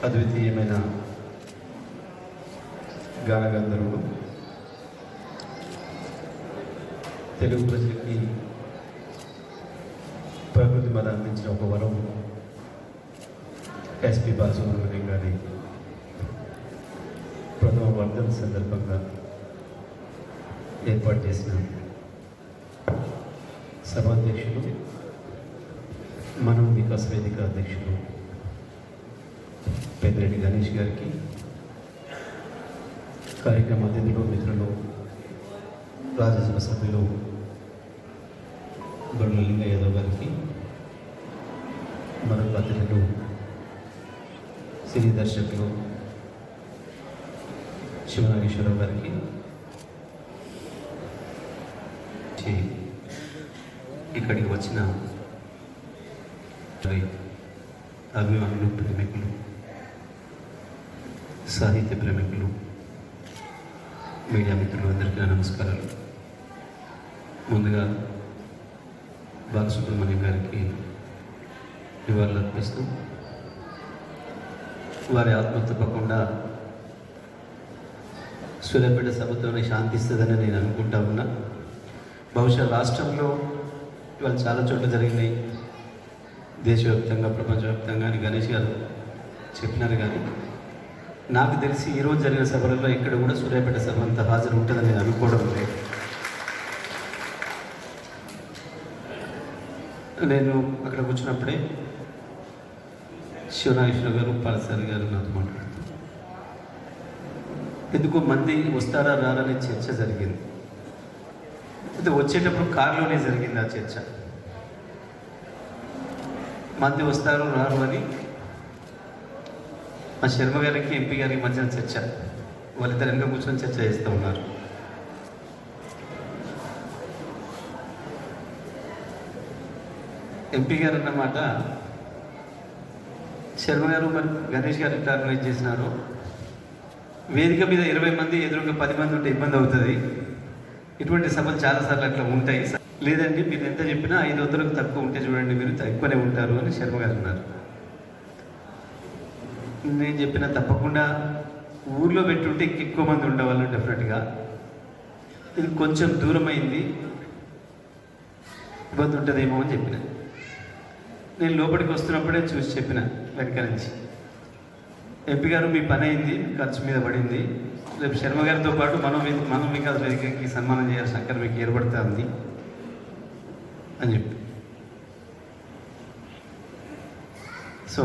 అద్వితీయమైన గానగంధర్వుడు, తెలుగు ప్రజలకి ప్రకృతి మన అందించిన ఒక వరం ఎస్పి బాలసుబ్రహ్మణ్యం గారి ప్రథమ వర్ధన సందర్భంగా ఏర్పాటు చేసిన సభాధ్యక్షులు, మనం వికాస్ వేదిక అధ్యక్షులు పెద్దిరెడ్డి గణేష్ గారికి, కార్యక్రమ అతిథులు, మిత్రులు, రాజ్యసభ సభ్యులు గొడవలింగ యాదవ్ గారికి, మరొక అతిథులు సినీ దర్శకులు శివనాగేశ్వరరావు గారికి, ఇక్కడికి వచ్చిన అభిమానులు, ప్రేమికులు, సాహిత్య ప్రేమికులు, మీడియా మిత్రులు అందరికీ నమస్కారాలు. ముందుగా బాలసుబ్రహ్మణ్యం గారికి నివాళులు అర్పిస్తూ వారి ఆత్మ తప్పకుండా సూర్యాపేట సభతోనే శాంతిస్తుందని నేను అనుకుంటా ఉన్నా. బహుశా రాష్ట్రంలో ఇవాళ చాలా చోట్ల జరిగినాయి, దేశవ్యాప్తంగా ప్రపంచవ్యాప్తంగా అని గణేష్ గారు చెప్పినారు. కానీ నాకు తెలిసి ఈరోజు జరిగిన సభలలో ఇక్కడ కూడా సూర్యాపేట సభ అంత హాజరు ఉంటుందని నేను అనుకోవడం లేదు. నేను అక్కడ కూర్చున్నప్పుడే శివనాగేశ్వర గారు, పాలసారి గారు నాతో మాట్లాడుతారు. ఎందుకో మంది వస్తారా రారనే చర్చ జరిగింది. అయితే వచ్చేటప్పుడు కారులోనే జరిగింది ఆ చర్చ. మంది వస్తారు రారు అని మా శర్మ గారికి ఎంపీ గారికి మధ్యన చర్చ. వాళ్ళిద్దరు వెనక కూర్చొని చర్చ చేస్తూ ఉన్నారు. ఎంపీ గారు అన్నమాట, శర్మ గారు మరి గణేష్ గారు ఎట్లా ఆర్గనైజ్ చేసినారు, వేదిక మీద 20 మంది ఎదురుగా 10 మంది ఉంటే ఇబ్బంది అవుతుంది, ఇటువంటి సభలు చాలాసార్లు అట్లా ఉంటాయి, లేదండి మీరు ఎంత చెప్పినా 500కు తక్కువ ఉంటే చూడండి మీరు ఎక్కువనే ఉంటారు అని శర్మ గారు అన్నారు. నేను చెప్పిన తప్పకుండా ఊర్లో పెట్టుంటే ఎక్కువ మంది ఉండేవాళ్ళు డెఫినెట్గా, ఇది కొంచెం దూరం అయింది, ఇబ్బంది ఉంటుందేమో అని చెప్పిన. నేను లోపలికి వస్తున్నప్పుడే చూసి చెప్పిన వెనక నుంచి, ఎంపీ గారు మీ పని అయింది, ఖర్చు మీద పడింది, రేపు శర్మ గారితో పాటు మనం వికాస్ వేదికకి సన్మానం చేయాల్సిన అక్కడ మీకు ఏర్పడుతుంది అని చెప్పి. సో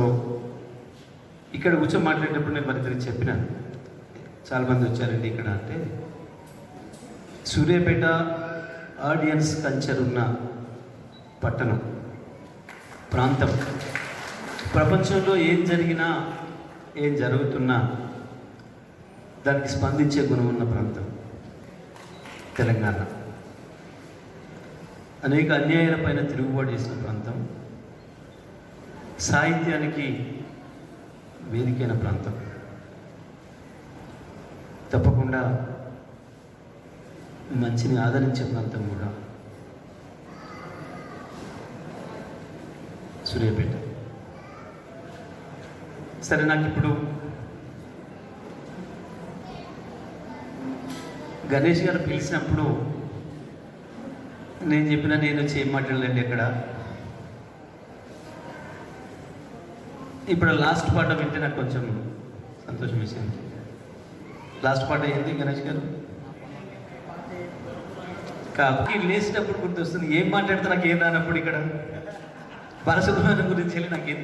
ఇక్కడ కూర్చొని మాట్లాడేటప్పుడు నేను మరి తిరిగి చెప్పినాను, చాలామంది వచ్చారండి ఇక్కడ అంటే, సూర్యాపేట ఆడియన్స్ కల్చర్ ఉన్న పట్టణం, ప్రాంతం, ప్రపంచంలో ఏం జరిగినా ఏం జరుగుతున్నా దానికి స్పందించే గుణం ఉన్న ప్రాంతం తెలంగాణ. అనేక అన్యాయాల పైన తిరుగుబాటు చేసిన ప్రాంతం, సాహిత్యానికి వేదికైన ప్రాంతం. తప్పకుండా మంచిని ఆదరించే ప్రాంతం కూడా సూర్యాపేట. సరే, నాకు ఇప్పుడు గణేష్ గారు పిలిచినప్పుడు నేను చెప్పిన నేను వచ్చి ఏం మాట్లాడలేండి అక్కడ. ఇప్పుడు లాస్ట్ పాట వింటే నాకు కొంచెం సంతోషం వేసింది. లాస్ట్ పాట ఏంటి గణేష్ గారు? కాబట్టి లేచినప్పుడు గుర్తొస్తుంది, ఏం మాట్లాడితే నాకు ఏం రానప్పుడు ఇక్కడ బాలసుబ్రహ్మణ్యం గురించి వెళ్ళి నాకేం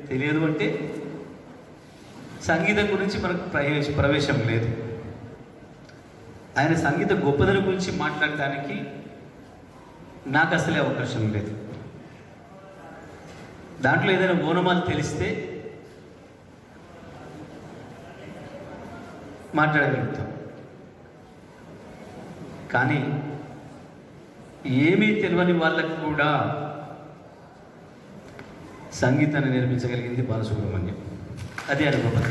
తెలియదు అంటే సంగీతం గురించి మనకు ప్రవేశం లేదు. ఆయన సంగీత గొప్పదనం గురించి మాట్లాడటానికి నాకు అసలే అవకాశం లేదు. దాంట్లో ఏదైనా ఓనమాలు తెలిస్తే మాట్లాడగలుగుతాం, కానీ ఏమీ తెలియని వాళ్ళకు కూడా సంగీతాన్ని నేర్పించగలిగింది బాలసుబ్రహ్మణ్యం. అది అనుభవం.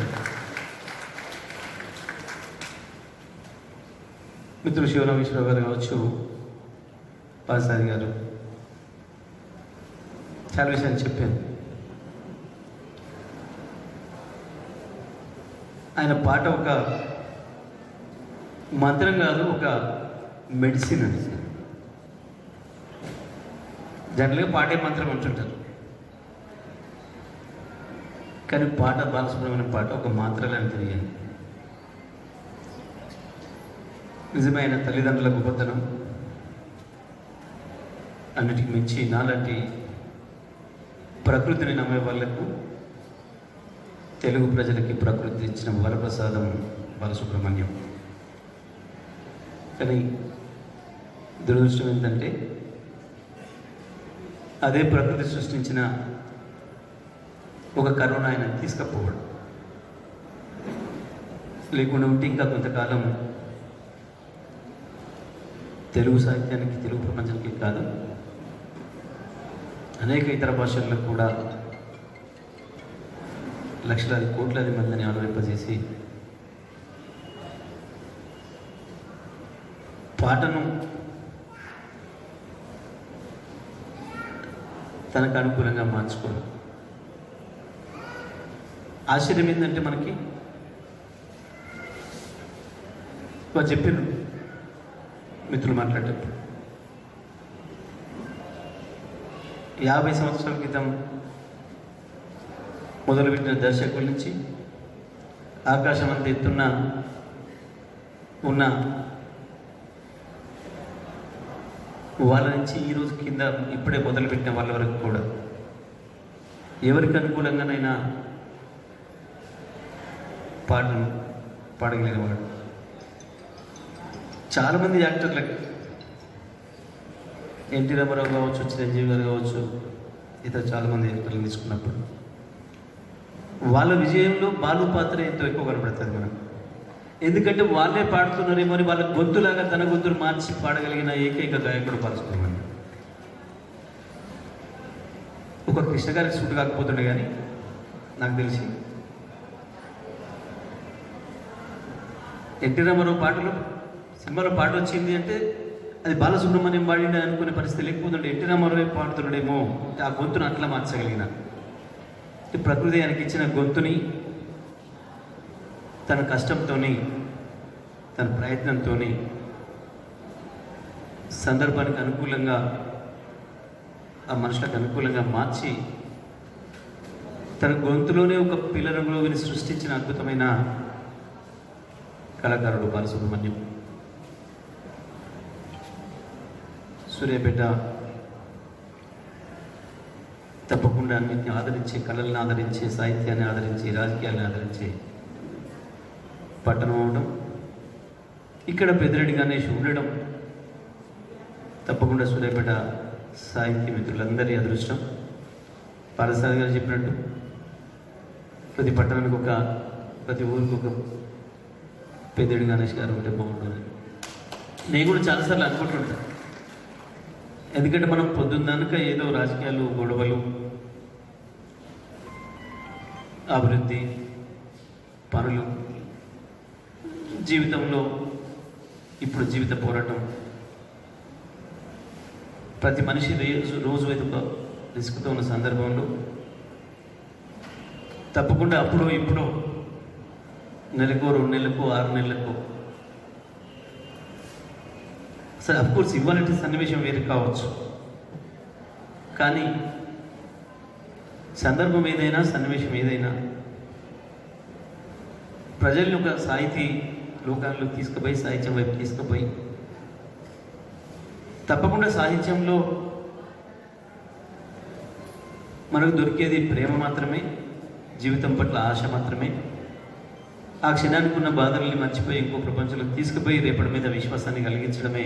మిత్రులు శివరామేశ్వరరావు గారు కావచ్చు, పాసారి గారు చాలా విషయాలు చెప్పాను. ఆయన పాట ఒక మంత్రం కాదు, ఒక మెడిసిన్ అని. జనరల్గా పాటే మంత్రం అంటుంటారు, కానీ పాట బాలసుబ్రహ్మణ్యం పాట ఒక మాత్రలని తెలియాలి. నిజమైన తల్లిదండ్రుల గొప్పతనం, అన్నిటికి మించి నాలాంటి ప్రకృతిని నమ్మే వాళ్లకు, తెలుగు ప్రజలకి ప్రకృతి ఇచ్చిన వరప్రసాదం బాలసుబ్రహ్మణ్యం. కానీ దురదృష్టం ఏంటంటే అదే ప్రకృతి సృష్టించిన ఒక కరోనా ఆయన తీసుకపోవడం. లేకుండా ఉంటే ఇంకా కొంతకాలం తెలుగు సాహిత్యానికి, తెలుగు ప్రపంచానికి కాదు అనేక ఇతర భాషల్లో కూడా లక్షలాది కోట్లాది మందిని ఆలోచింపజేసి పాటను తనకు అనుకూలంగా మార్చుకోవడం. ఆశ్చర్యం ఏంటంటే మనకి వాళ్ళు చెప్పారు మిత్రులు మాట్లాడేటప్పుడు 50 సంవత్సరాల క్రితం మొదలుపెట్టిన దర్శకుల నుంచి ఆకాశం అంత ఎత్తున్న ఉన్న వాళ్ళ నుంచి ఈరోజు కింద ఇప్పుడే మొదలుపెట్టిన వాళ్ళ వరకు కూడా ఎవరికి అనుకూలంగానైనా పాటలు పాడగలిగిన వాడు. చాలామంది యాక్టర్లకు ఎన్టీ రామారావు కావచ్చు, చిరంజీవి గారు కావచ్చు, ఇతర చాలామంది యాక్టర్లు తీసుకున్నప్పుడు వాళ్ళ విజయంలో బాలు పాత్ర ఎంతో ఎక్కువ కనబడుతుంది మనం. ఎందుకంటే వాళ్ళే పాడుతున్నారేమో అని వాళ్ళ గొంతులాగా తన గొంతులు మార్చి పాడగలిగిన ఏకైక గాయకుడు బాలసుబ్రహ్మణ్యం. ఒక కృష్ణ గారికి సూట్ కాకపోతుండే కానీ నాకు తెలిసి ఎన్టీ రామారావు పాటలు సినిమాలో పాట వచ్చింది అంటే అది బాలసుబ్రహ్మణ్యం పాడిండే అనుకునే పరిస్థితి లేకపోతుండే ఎన్టీ రామారావు పాడుతున్నాడేమో ఆ గొంతును అట్లా మార్చగలిగిన. ప్రకృతి ఆయనకి ఇచ్చిన గొంతుని తన కష్టంతో తన ప్రయత్నంతో సందర్భానికి అనుకూలంగా ఆ మనుషులకు అనుకూలంగా మార్చి తన గొంతులోనే ఒక పిల్లరంగులోని సృష్టించిన అద్భుతమైన కళాకారుడు బాలసుబ్రహ్మణ్యం. సూర్యాపేట తప్పకుండా అన్నింటిని ఆదరించే, కళలను ఆదరించే, సాహిత్యాన్ని ఆదరించే, రాజకీయాలను ఆదరించే పట్టణం అవడం, ఇక్కడ పెద్దిరెడ్డి గణేష్ ఉండడం తప్పకుండా సూర్యాపేట సాహిత్య మిత్రులందరి అదృష్టం. పాలసారి గారు చెప్పినట్టు ప్రతి పట్టణానికి ప్రతి ఊరికి ఒక పెద్దిరెడ్డి గణేష్ గారు ఉంటే బాగుంటుంది. నేను కూడా చాలాసార్లు అనుకుంటుంటాను. ఎందుకంటే మనం పొద్దున్నాక ఏదో రాజకీయాలు, గొడవలు, అభివృద్ధి పనులు, జీవితంలో ఇప్పుడు జీవిత పోరాటం, ప్రతి మనిషి రోజు ఒక రిస్క్తో ఉన్న సందర్భంలో తప్పకుండా అప్పుడు ఇప్పుడు నెలకు, 2 నెలలకు, 6 నెలలకు సరే అఫ్కోర్స్ ఇవ్వాలంటే సన్నివేశం వేరు కావచ్చు, కానీ సందర్భం ఏదైనా, సన్నివేశం ఏదైనా ప్రజల్ని ఒక సాహితీ లోకాల్లో తీసుకుపోయి, సాహిత్యం వైపు తీసుకుపోయి తప్పకుండా సాహిత్యంలో మనకు దొరికేది ప్రేమ మాత్రమే, జీవితం పట్ల ఆశ మాత్రమే. ఆ క్షణానికి ఉన్న బాధల్ని మర్చిపోయి ఇంకో ప్రపంచంలోకి తీసుకుపోయి రేపటి మీద విశ్వాసాన్ని కలిగించడమే,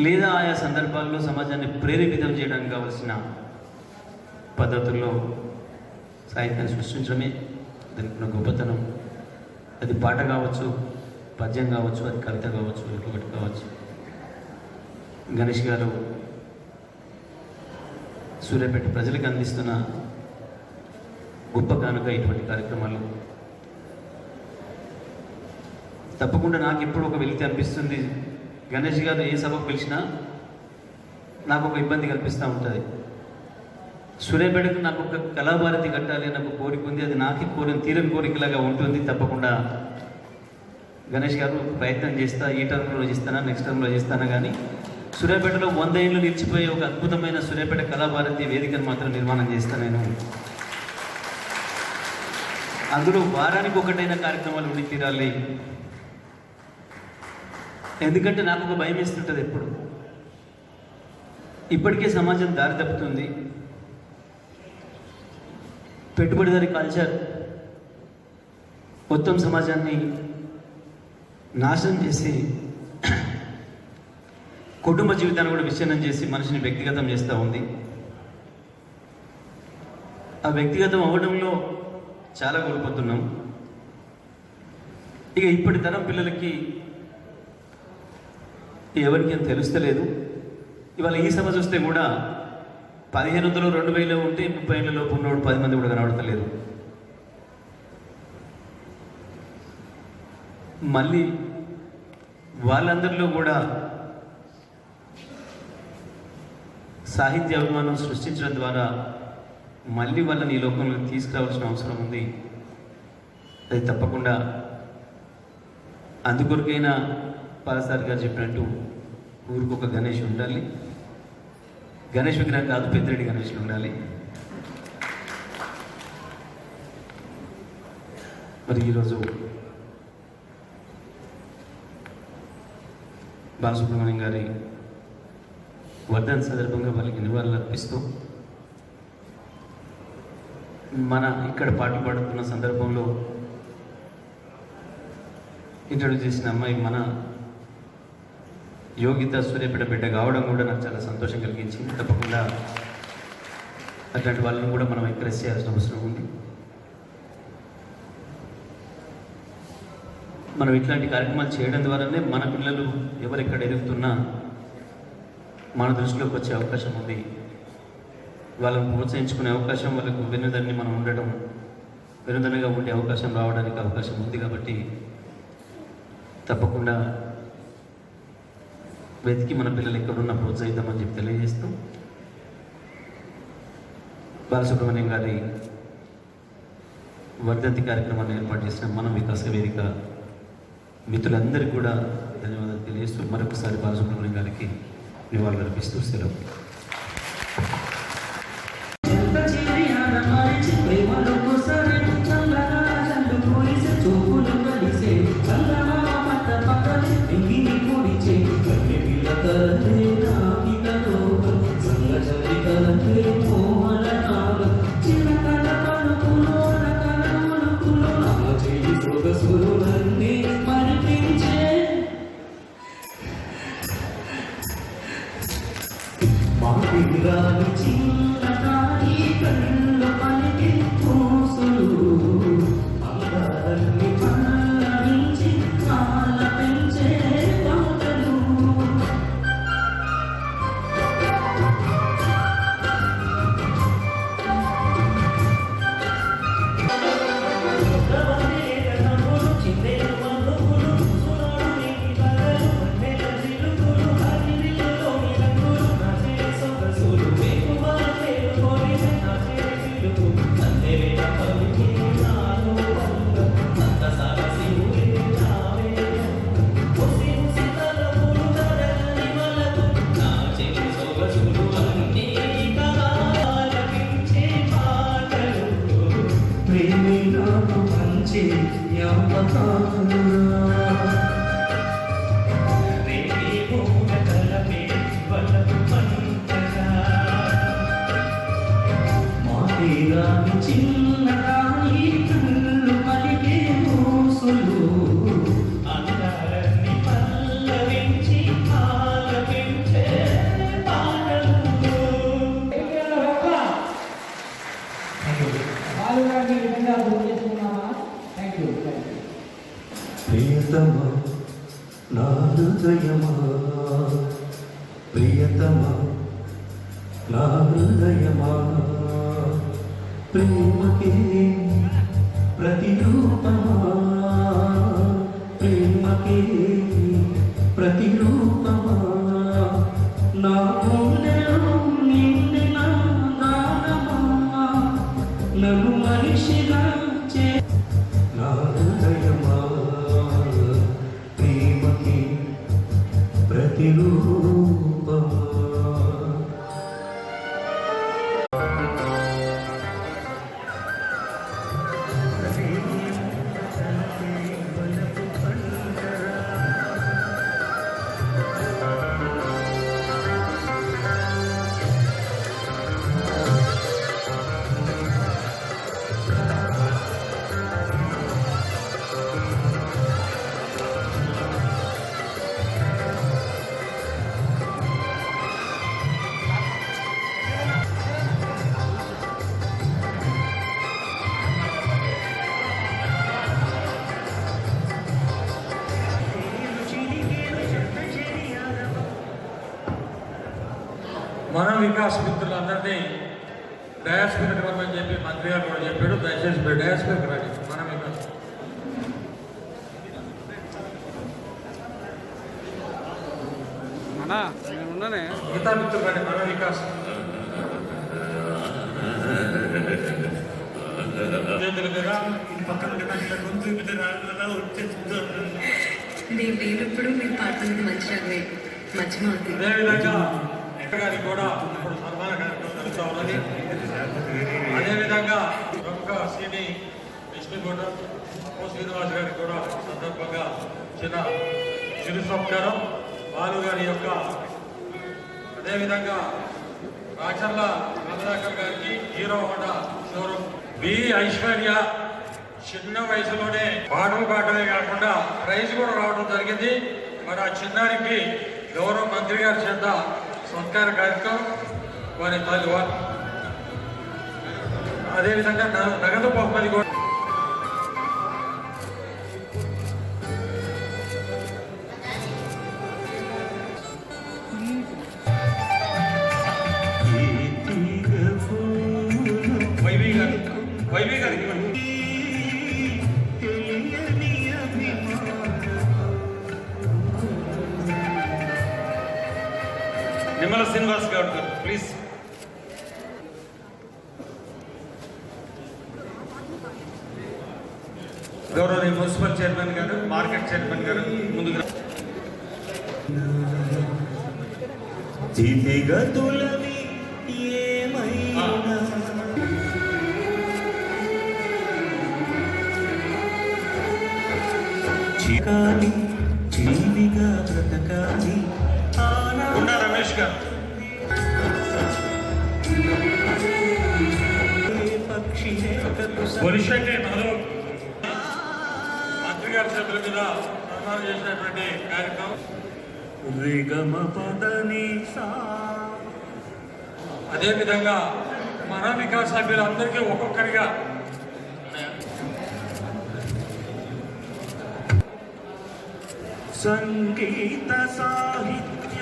లేదా ఆయా సందర్భాల్లో సమాజాన్ని ప్రేరేపితం చేయడానికి కావలసిన పద్ధతుల్లో సాహిత్యాన్ని సృష్టించడమే దానికి ఉన్న గొప్పతనం. అది పాట కావచ్చు, పద్యం కావచ్చు, అది కవిత కావచ్చు, ఇంకొకటి కావచ్చు. గణేష్ గారు సూర్యాపేట ప్రజలకు అందిస్తున్న గొప్ప కానుక ఇటువంటి కార్యక్రమాలు. తప్పకుండా నాకు ఎప్పుడు ఒక వెలితి అనిపిస్తుంది, గణేష్ గారు ఏ సభకు పిలిచినా నాకు ఒక ఇబ్బంది కల్పిస్తూ ఉంటుంది. సూర్యాపేటకు నాకు ఒక కళాభారతి కట్టాలి అని ఒక కోరిక ఉంది. అది నాకు తీరని కోరికలాగా ఉంటుంది. తప్పకుండా గణేష్ గారు ప్రయత్నం చేస్తా, ఈ టర్మ్లో చేస్తానా, నెక్స్ట్ టర్మ్లో చేస్తానా, కానీ సూర్యాపేటలో 100 ఏళ్ళు నిలిచిపోయే ఒక అద్భుతమైన సూర్యాపేట కళాభారతి వేదికను మాత్రం నిర్మాణం చేస్తాను నేను. అందులో వారానికి ఒకటైన కార్యక్రమాలు ఉండి తీరాలి. ఎందుకంటే నాకు ఒక భయం వేస్తుంటుంది ఎప్పుడు. ఇప్పటికే సమాజం దారి తప్పుతుంది. పెట్టుబడిదారి కల్చర్ మొత్తం సమాజాన్ని నాశనం చేసి, కుటుంబ జీవితాన్ని కూడా విచ్ఛిన్నం చేసి మనిషిని వ్యక్తిగతం చేస్తూ ఉంది. ఆ వ్యక్తిగతం అవ్వడంలో చాలా కోల్పోతున్నాం. ఇక ఇప్పటి తరం పిల్లలకి ఎవరికి అని తెలుస్తలేదు. ఇవాళ ఈ సభ చూస్తే కూడా 1500 2000 ఉంటే 30 ఏళ్ళ లోపు ఉన్నవాడు 10 మంది కూడా కనబడతలేదు. మళ్ళీ వాళ్ళందరిలో కూడా సాహిత్య అభిమానం సృష్టించడం ద్వారా మళ్ళీ వాళ్ళని ఈ లోకంలోకి తీసుకురావాల్సిన అవసరం ఉంది. అది తప్పకుండా అందుకొరకైనా పాలసారి గారు చెప్పినట్టు ఊరికొక గణేష్ ఉండాలి. గణేష్ విగ్రహం కాదు, పెద్దిరెడ్డి గణేష్లు ఉండాలి. మరి ఈరోజు బాలసుబ్రహ్మణ్యం గారి వర్ధన్ సందర్భంగా వాళ్ళకి నివాళులు అర్పిస్తూ మన ఇక్కడ పాటలు పాడుతున్న సందర్భంలో ఇంట్రడ్యూస్ చేసిన అమ్మాయి మన యోగిత సూర్యపేట బిడ్డ కావడం కూడా నాకు చాలా సంతోషం కలిగించింది. తప్పకుండా అట్లాంటి వాళ్ళని కూడా మనం ఎంకరేజ్ చేయాల్సిన అవసరం ఉంది. మనం ఇట్లాంటి కార్యక్రమాలు చేయడం ద్వారానే మన పిల్లలు ఎవరెక్కడ ఎదుగుతున్నా మన దృష్టిలోకి వచ్చే అవకాశం ఉంది. వాళ్ళని ప్రోత్సహించుకునే అవకాశం, వాళ్ళకు వెన్నుదన్ని మనం ఉండడం, వెన్నుదన్నుగా ఉండే అవకాశం రావడానికి అవకాశం ఉంది. కాబట్టి తప్పకుండా వెతికి మన పిల్లలు ఎక్కడున్నా ప్రోత్సహిద్దామని చెప్పి తెలియజేస్తూ బాలసుబ్రహ్మణ్యం గారి వర్ధంతి కార్యక్రమాన్ని ఏర్పాటు చేసిన మన వికాస వేదిక మిత్రులందరికీ కూడా ధన్యవాదాలు తెలియజేస్తూ మరొకసారి బాలసుబ్రహ్మణ్యం గారికి నివాళులు అర్పిస్తూ సెలవు. ప్రియతమా నా హృదయమా, ప్రియతమా నా హృదయమా, ప్రేమకే ప్రతిరూపమా, ప్రేమకే ప్రతిరూపమా, నా గుండెలో నిండిన గానమా, నన్ను మనిషిగా చే నా హృదయమా, ప్రేమకి ప్రతిరూపమా. మన వికాస్ మిత్రులందరినీ డయాస్ మీదకి రమ్మని చెప్పి మంత్రి గారు కూడా చెప్పాడు. దయచేసి డయాస్ మీదకి రండి. మన వికాస్ మిగతా మిత్రులు రండి. మన వికాస్ కదా ఈ పక్కన కదా ఇట్లా గొంతు చూపితే రాళ్ళ వచ్చేస్తుంది. నేను వేరప్పుడు మీరు పాడుతున్నది మంచి రాగమే మధ్యమవుతుంది. అదేవిధంగా గారికి కూడా ఇప్పుడు సన్మాన కార్యక్రమం జరుగుతూ ఉన్నది. అదేవిధంగా ప్రముఖ సినీ డిస్ట్రిబ్యూటర్ అప్పో శ్రీనివాస్ గారికి కూడా సందర్భంగా చిన్న చిరు సత్కారం బాలు గారి యొక్క, అదేవిధంగా రాచర్ల కమలాకర్ గారికి Hero Honda showroom, B Aishwarya చిన్న వయసులోనే పాటలు పాడమే కాకుండా ప్రైజ్ కూడా రావడం జరిగింది. మరి ఆ చిన్నారికి గౌరవ మంత్రి గారి చేత సత్కార కార్యక్రమం వారి తల్లి అదేవిధంగా నగదు బహుమతి కూడా వైవి గారికి నిమ్మల శ్రీనివాస్ గౌడ్ గారు ప్లీజ్. గౌరవనీయ మున్సిపల్ చైర్మన్ గారు, మార్కెట్ చైర్మన్ గారు ముందుగా స్థితిగతులవి ఏమైనా చికాలి జీవిగా బ్రతకాలి. గుండా రమేష్ గారు, పొలిశెట్టి మధు మంత్రి గారి సభ్యుల మీద సన్మానం చేసినటువంటి కార్యక్రమం. అదేవిధంగా మన వికాస్ సభ్యులందరికీ ఒక్కొక్కరిగా సంగీత సాహిత్య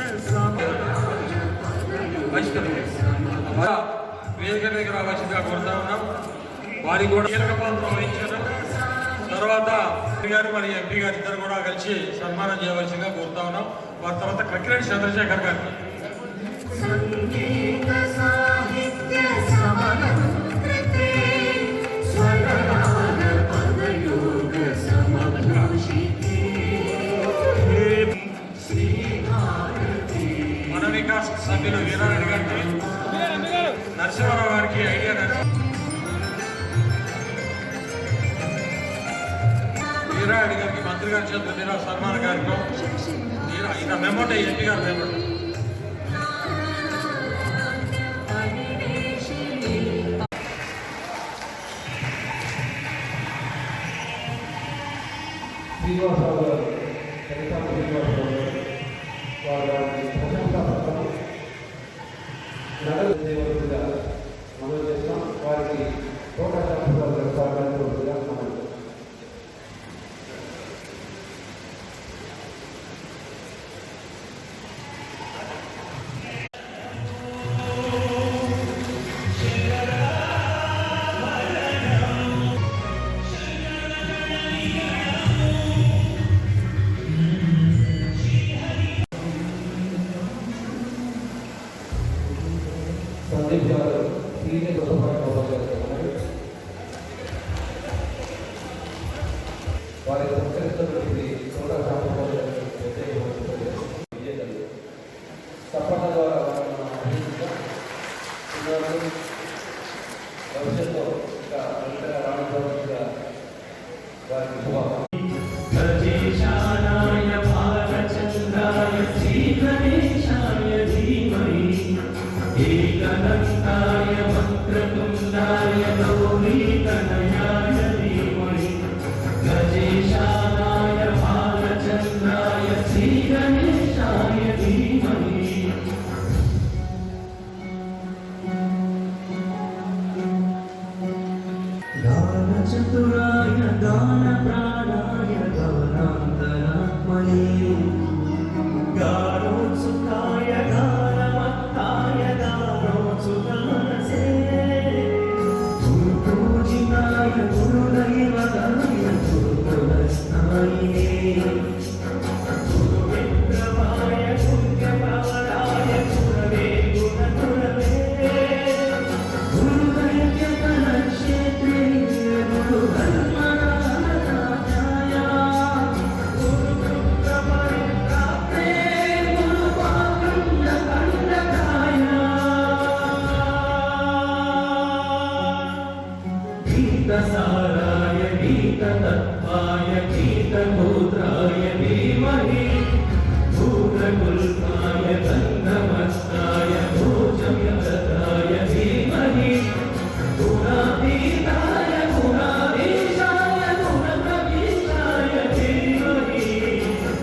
వేదిక దగ్గర అవశ్యంగా కోరుతా ఉన్నాం. వారికి కూడా కీలక పాత్ర వహించారు. తర్వాత గారు మరి ఎంపీ గారు ఇద్దరు కూడా కలిసి సన్మానం చేయవలసిందిగా కోరుతా ఉన్నాం. వారి తర్వాత కక్కిరెడ్డి చంద్రశేఖర్ గారు మన వికాస్ సభ్యులు వీరారెడ్డి గారికి, నరసింహారావు గారికి, ఐడియా వీరారెడ్డి గారికి మంత్రి గారి చేతుల మీద సన్మాన కార్యక్రమం. ఈయన మెమోట్ ఎంపీ గారు మెమోట్. శ్రీనివాసరావు గారు, శ్రీనివాసరావు గారు వారి ప్రశంసా పత్రం నగదు చేయవలసిందిగా మనం చేస్తాం. వారికి కోటశాస్త్రాలు స్వాగతించవలసిందిగా మనం సందీప్ గారు సీనియర్ వారి సంస్కరిస్తున్నటువంటి తప్పన ద్వారా భవిష్యత్తులో ఇంకా రావడంగా వారికి గజేశానాయ భారచంద్రాయ శ్రీగణేశాయ ధీమహి ఏకదంతాయ వక్రతుండాయ గౌరీతనయాయ ధీమహి గజేశానాయ गीततत्त्वाय गीतगोत्राय धीमहि भूतकुल्पाय गन्धमस्ताय भोजव्यवसाय धीमहि गुणातीताय गुणाधीशाय गुणप्रविष्टाय धीमहि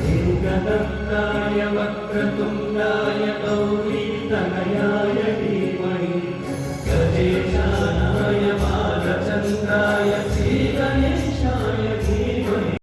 दीर्घदत्ताय वक्रतुण्डाय गौरीतनयाय